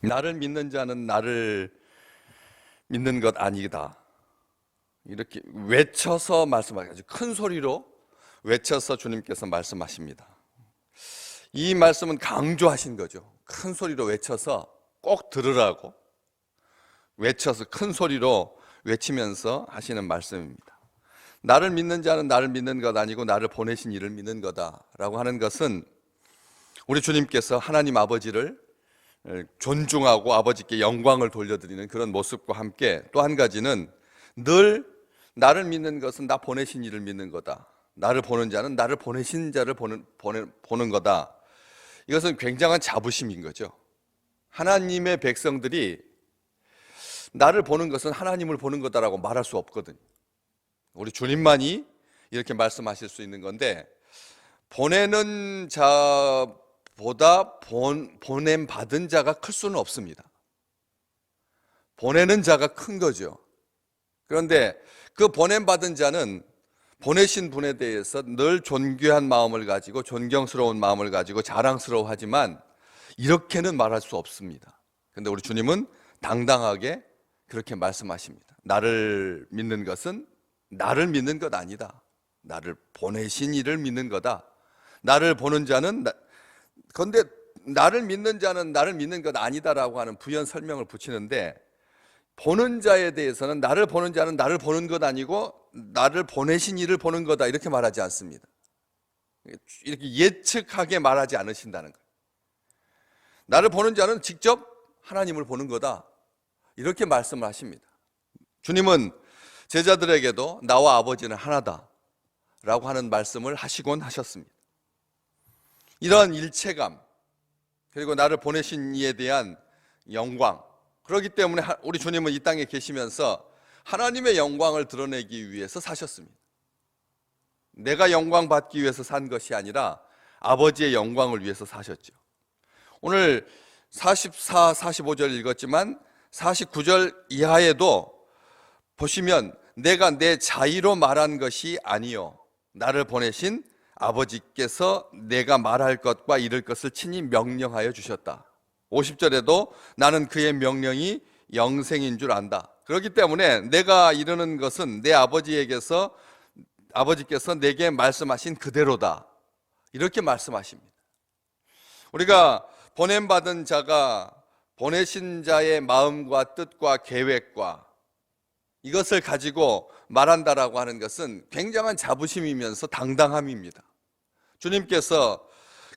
나를 믿는 자는 나를 믿는 것 아니다. 이렇게 외쳐서 말씀하시죠. 큰 소리로 외쳐서 주님께서 말씀하십니다. 이 말씀은 강조하신 거죠. 큰 소리로 외쳐서 꼭 들으라고 외쳐서 큰 소리로 외치면서 하시는 말씀입니다. 나를 믿는 자는 나를 믿는 것 아니고 나를 보내신 이를 믿는 거다라고 하는 것은 우리 주님께서 하나님 아버지를 존중하고 아버지께 영광을 돌려드리는 그런 모습과 함께 또 한 가지는 늘 나를 믿는 것은 나 보내신 이를 믿는 거다. 나를 보는 자는 나를 보내신 자를 보는 거다. 이것은 굉장한 자부심인 거죠. 하나님의 백성들이 나를 보는 것은 하나님을 보는 거다라고 말할 수 없거든요. 우리 주님만이 이렇게 말씀하실 수 있는 건데, 보내는 자보다 보냄 받은 자가 클 수는 없습니다. 보내는 자가 큰 거죠. 그런데 그 보냄 받은 자는 보내신 분에 대해서 늘 존귀한 마음을 가지고 존경스러운 마음을 가지고 자랑스러워하지만 이렇게는 말할 수 없습니다. 그런데 우리 주님은 당당하게 그렇게 말씀하십니다. 나를 믿는 것은 나를 믿는 것 아니다. 나를 보내신 이를 믿는 거다. 나를 보는 자는 그런데 나를 믿는 자는 나를 믿는 것 아니다라고 하는 부연 설명을 붙이는데, 보는 자에 대해서는 나를 보는 자는 나를 보는 것 아니고 나를 보내신 이를 보는 거다 이렇게 말하지 않습니다. 이렇게 예측하게 말하지 않으신다는 거예요. 나를 보는 자는 직접 하나님을 보는 거다 이렇게 말씀을 하십니다. 주님은 제자들에게도 나와 아버지는 하나다 라고 하는 말씀을 하시곤 하셨습니다. 이러한 일체감, 그리고 나를 보내신 이에 대한 영광, 그렇기 때문에 우리 주님은 이 땅에 계시면서 하나님의 영광을 드러내기 위해서 사셨습니다. 내가 영광 받기 위해서 산 것이 아니라 아버지의 영광을 위해서 사셨죠. 오늘 44, 45절 읽었지만 49절 이하에도 보시면 내가 내 자의로 말한 것이 아니요 나를 보내신 아버지께서 내가 말할 것과 이를 것을 친히 명령하여 주셨다. 50절에도 나는 그의 명령이 영생인 줄 안다. 그렇기 때문에 내가 이르는 것은 내 아버지께서 내게 말씀하신 그대로다. 이렇게 말씀하십니다. 우리가 보냄받은 자가 보내신 자의 마음과 뜻과 계획과 이것을 가지고 말한다라고 하는 것은 굉장한 자부심이면서 당당함입니다. 주님께서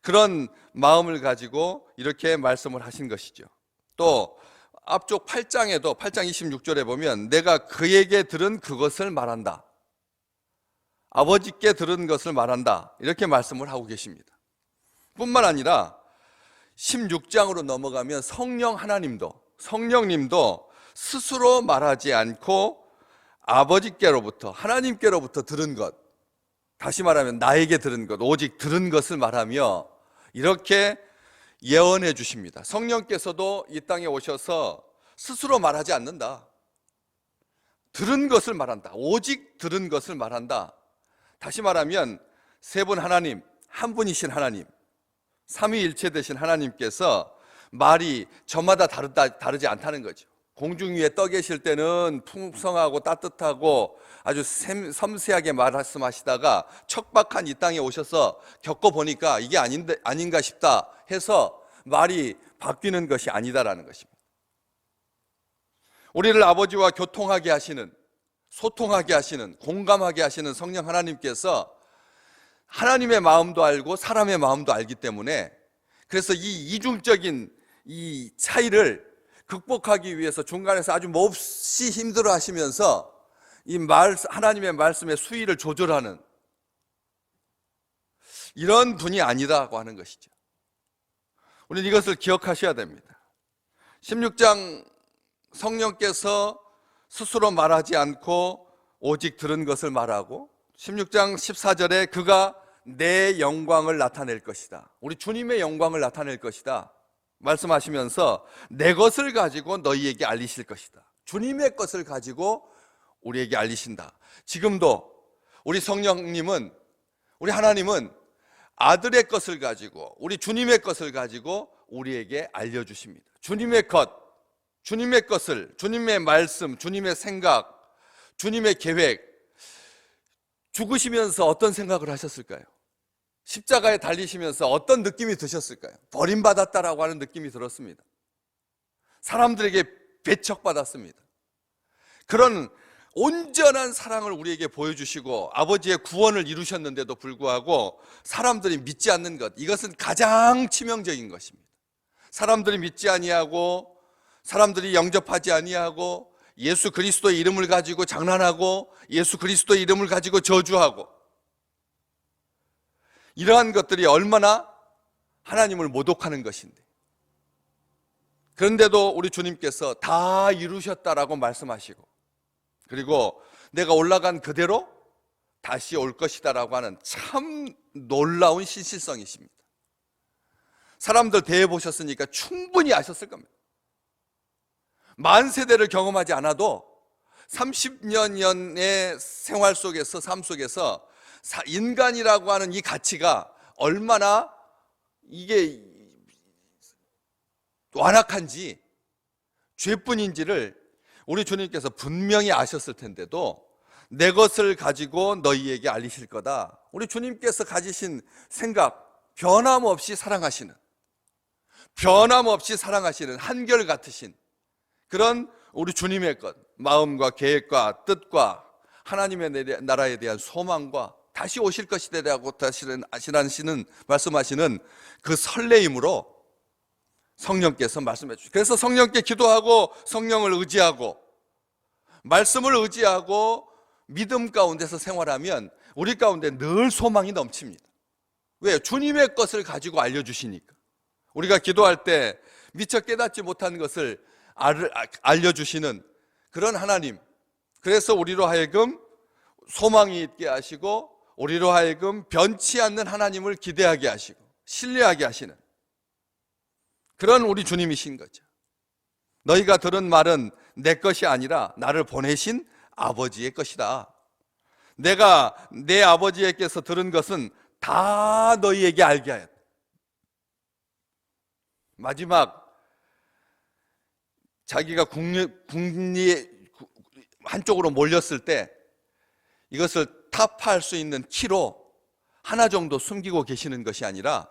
그런 마음을 가지고 이렇게 말씀을 하신 것이죠. 또 앞쪽 8장에도 8장 26절에 보면 내가 그에게 들은 그것을 말한다. 아버지께 들은 것을 말한다. 이렇게 말씀을 하고 계십니다. 뿐만 아니라 16장으로 넘어가면 성령님도 스스로 말하지 않고 아버지께로부터 하나님께로부터 들은 것, 다시 말하면 나에게 들은 것, 오직 들은 것을 말하며 이렇게 예언해 주십니다. 성령께서도 이 땅에 오셔서 스스로 말하지 않는다. 들은 것을 말한다. 오직 들은 것을 말한다. 다시 말하면 세 분 하나님, 한 분이신 하나님, 삼위일체 되신 하나님께서 말이 저마다 다르지 않다는 거죠. 공중 위에 떠 계실 때는 풍성하고 따뜻하고 아주 섬세하게 말씀하시다가 척박한 이 땅에 오셔서 겪어보니까 이게 아닌가 싶다 해서 말이 바뀌는 것이 아니다라는 것입니다. 우리를 아버지와 교통하게 하시는, 소통하게 하시는, 공감하게 하시는 성령 하나님께서 하나님의 마음도 알고 사람의 마음도 알기 때문에, 그래서 이 이중적인 이 차이를 극복하기 위해서 중간에서 아주 몹시 힘들어 하시면서 하나님의 말씀의 수위를 조절하는 이런 분이 아니라고 하는 것이죠. 우리는 이것을 기억하셔야 됩니다. 16장 성령께서 스스로 말하지 않고 오직 들은 것을 말하고, 16장 14절에 그가 내 영광을 나타낼 것이다. 우리 주님의 영광을 나타낼 것이다 말씀하시면서 내 것을 가지고 너희에게 알리실 것이다. 주님의 것을 가지고 우리에게 알리신다. 지금도 우리 성령님은, 우리 하나님은 아들의 것을 가지고, 우리 주님의 것을 가지고 우리에게 알려주십니다. 주님의 것을, 주님의 말씀, 주님의 생각, 주님의 계획, 죽으시면서 어떤 생각을 하셨을까요? 십자가에 달리시면서 어떤 느낌이 드셨을까요? 버림받았다라고 하는 느낌이 들었습니다. 사람들에게 배척받았습니다. 그런 온전한 사랑을 우리에게 보여주시고 아버지의 구원을 이루셨는데도 불구하고 사람들이 믿지 않는 것, 이것은 가장 치명적인 것입니다. 사람들이 믿지 아니하고, 사람들이 영접하지 아니하고, 예수 그리스도의 이름을 가지고 장난하고, 예수 그리스도의 이름을 가지고 저주하고, 이러한 것들이 얼마나 하나님을 모독하는 것인데, 그런데도 우리 주님께서 다 이루셨다라고 말씀하시고, 그리고 내가 올라간 그대로 다시 올 것이다라고 하는 참 놀라운 신실성이십니다. 사람들 대해 보셨으니까 충분히 아셨을 겁니다. 만 세대를 경험하지 않아도 30년의 생활 속에서, 삶 속에서 인간이라고 하는 이 가치가 얼마나 이게 완악한지, 죄뿐인지를 우리 주님께서 분명히 아셨을 텐데도 내 것을 가지고 너희에게 알리실 거다. 우리 주님께서 가지신 생각, 변함없이 사랑하시는, 한결같으신 그런 우리 주님의 것, 마음과 계획과 뜻과 하나님의 나라에 대한 소망과 다시 오실 것이라고 말씀하시는 그 설레임으로 성령께서 말씀해 주시죠. 그래서 성령께 기도하고, 성령을 의지하고, 말씀을 의지하고 믿음 가운데서 생활하면 우리 가운데 늘 소망이 넘칩니다. 왜요? 주님의 것을 가지고 알려주시니까. 우리가 기도할 때 미처 깨닫지 못한 것을 알려주시는 그런 하나님, 그래서 우리로 하여금 소망이 있게 하시고, 우리로 하여금 변치 않는 하나님을 기대하게 하시고 신뢰하게 하시는 그런 우리 주님이신 거죠. 너희가 들은 말은 내 것이 아니라 나를 보내신 아버지의 것이다. 내가 내 아버지에게서 들은 것은 다 너희에게 알게 하였다. 마지막 자기가 국리 한쪽으로 몰렸을 때 이것을 타파할 수 있는 키로 하나 정도 숨기고 계시는 것이 아니라,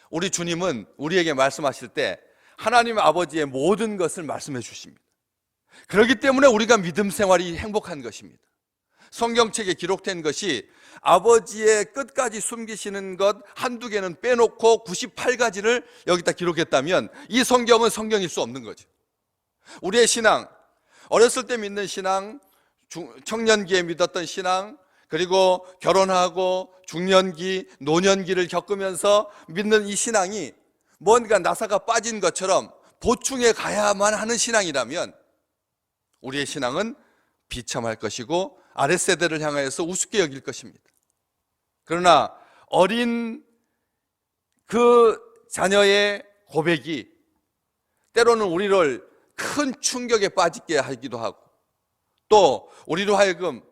우리 주님은 우리에게 말씀하실 때 하나님 아버지의 모든 것을 말씀해 주십니다. 그렇기 때문에 우리가 믿음 생활이 행복한 것입니다. 성경책에 기록된 것이 아버지의 끝까지 숨기시는 것 한두 개는 빼놓고 98가지를 여기다 기록했다면 이 성경은 성경일 수 없는 거죠. 우리의 신앙, 어렸을 때 믿는 신앙, 청년기에 믿었던 신앙, 그리고 결혼하고 중년기, 노년기를 겪으면서 믿는 이 신앙이 뭔가 나사가 빠진 것처럼 보충해 가야만 하는 신앙이라면 우리의 신앙은 비참할 것이고 아랫세대를 향하여서 우습게 여길 것입니다. 그러나 어린 그 자녀의 고백이 때로는 우리를 큰 충격에 빠지게 하기도 하고, 또 우리로 하여금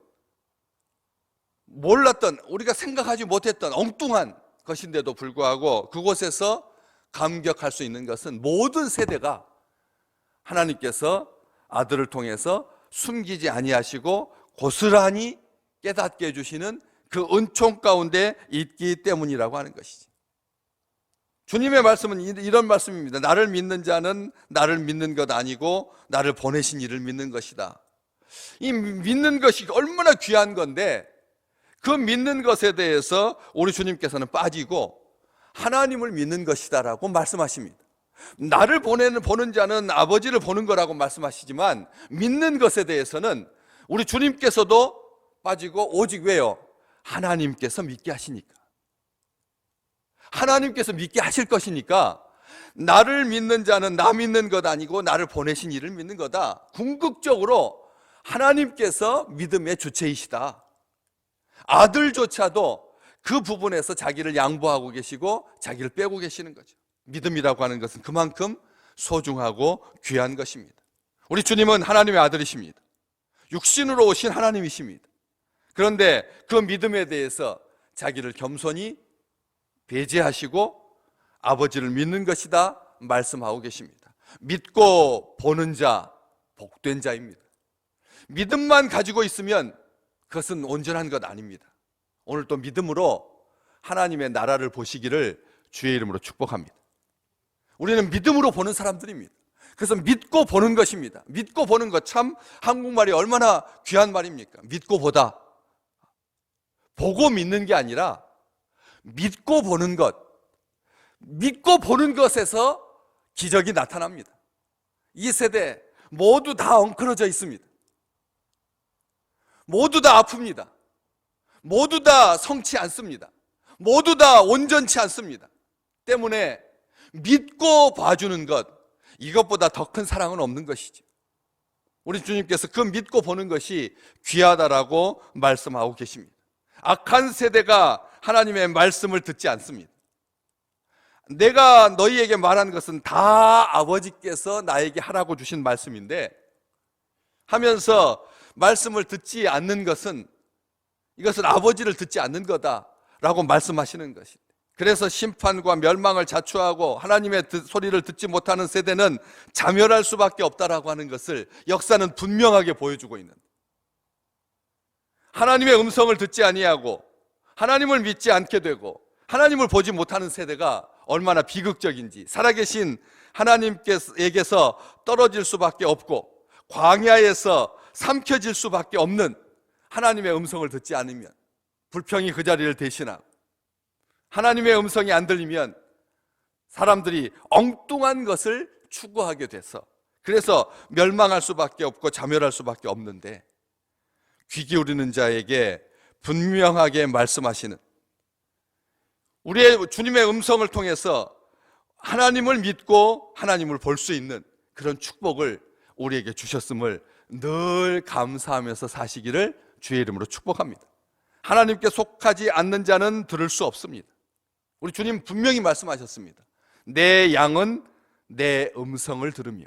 몰랐던, 우리가 생각하지 못했던 엉뚱한 것인데도 불구하고 그곳에서 감격할 수 있는 것은 모든 세대가 하나님께서 아들을 통해서 숨기지 아니하시고 고스란히 깨닫게 해주시는 그 은총 가운데 있기 때문이라고 하는 것이지. 주님의 말씀은 이런 말씀입니다. 나를 믿는 자는 나를 믿는 것 아니고 나를 보내신 이를 믿는 것이다. 이 믿는 것이 얼마나 귀한 건데, 그 믿는 것에 대해서 우리 주님께서는 빠지고 하나님을 믿는 것이다라고 말씀하십니다. 나를 보는 자는 아버지를 보는 거라고 말씀하시지만, 믿는 것에 대해서는 우리 주님께서도 빠지고, 오직 왜요? 하나님께서 믿게 하시니까. 하나님께서 믿게 하실 것이니까, 나를 믿는 자는 나 믿는 것 아니고 나를 보내신 이를 믿는 거다. 궁극적으로 하나님께서 믿음의 주체이시다. 아들조차도 그 부분에서 자기를 양보하고 계시고 자기를 빼고 계시는 거죠. 믿음이라고 하는 것은 그만큼 소중하고 귀한 것입니다. 우리 주님은 하나님의 아들이십니다. 육신으로 오신 하나님이십니다. 그런데 그 믿음에 대해서 자기를 겸손히 배제하시고 아버지를 믿는 것이다 말씀하고 계십니다. 믿고 보는 자 복된 자입니다. 믿음만 가지고 있으면 그것은 온전한 것 아닙니다. 오늘 또 믿음으로 하나님의 나라를 보시기를 주의 이름으로 축복합니다. 우리는 믿음으로 보는 사람들입니다. 그래서 믿고 보는 것입니다. 믿고 보는 것, 참 한국말이 얼마나 귀한 말입니까? 믿고 보다. 보고 믿는 게 아니라 믿고 보는 것, 믿고 보는 것에서 기적이 나타납니다. 이 세대 모두 다 엉클어져 있습니다. 모두 다 아픕니다. 모두 다 성치 않습니다. 모두 다 온전치 않습니다. 때문에 믿고 봐주는 것, 이것보다 더 큰 사랑은 없는 것이죠. 우리 주님께서 그 믿고 보는 것이 귀하다라고 말씀하고 계십니다. 악한 세대가 하나님의 말씀을 듣지 않습니다. 내가 너희에게 말한 것은 다 아버지께서 나에게 하라고 주신 말씀인데 하면서 말씀을 듣지 않는 것은 이것은 아버지를 듣지 않는 거다라고 말씀하시는 것입니다. 그래서 심판과 멸망을 자초하고 하나님의 소리를 듣지 못하는 세대는 자멸할 수밖에 없다라고 하는 것을 역사는 분명하게 보여주고 있는, 하나님의 음성을 듣지 아니하고 하나님을 믿지 않게 되고 하나님을 보지 못하는 세대가 얼마나 비극적인지, 살아계신 하나님께서 떨어질 수밖에 없고 광야에서 삼켜질 수밖에 없는 하나님의 음성을 듣지 않으면 불평이 그 자리를 대신하고, 하나님의 음성이 안 들리면 사람들이 엉뚱한 것을 추구하게 돼서 그래서 멸망할 수밖에 없고 자멸할 수밖에 없는데, 귀 기울이는 자에게 분명하게 말씀하시는, 우리의 주님의 음성을 통해서 하나님을 믿고 하나님을 볼 수 있는 그런 축복을 우리에게 주셨음을 늘 감사하면서 사시기를 주의 이름으로 축복합니다. 하나님께 속하지 않는 자는 들을 수 없습니다. 우리 주님 분명히 말씀하셨습니다. 내 양은 내 음성을 들으며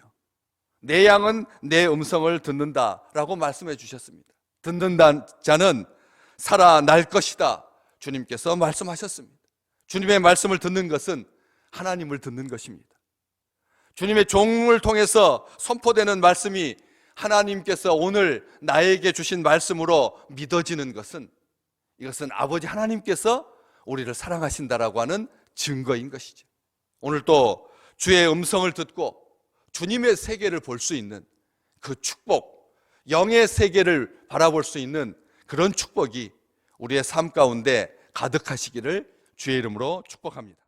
내 양은 내 음성을 듣는다라고 말씀해 주셨습니다. 듣는 자는 살아날 것이다, 주님께서 말씀하셨습니다. 주님의 말씀을 듣는 것은 하나님을 듣는 것입니다. 주님의 종을 통해서 선포되는 말씀이 하나님께서 오늘 나에게 주신 말씀으로 믿어지는 것은, 이것은 아버지 하나님께서 우리를 사랑하신다라고 하는 증거인 것이죠. 오늘 또 주의 음성을 듣고 주님의 세계를 볼 수 있는 그 축복, 영의 세계를 바라볼 수 있는 그런 축복이 우리의 삶 가운데 가득하시기를 주의 이름으로 축복합니다.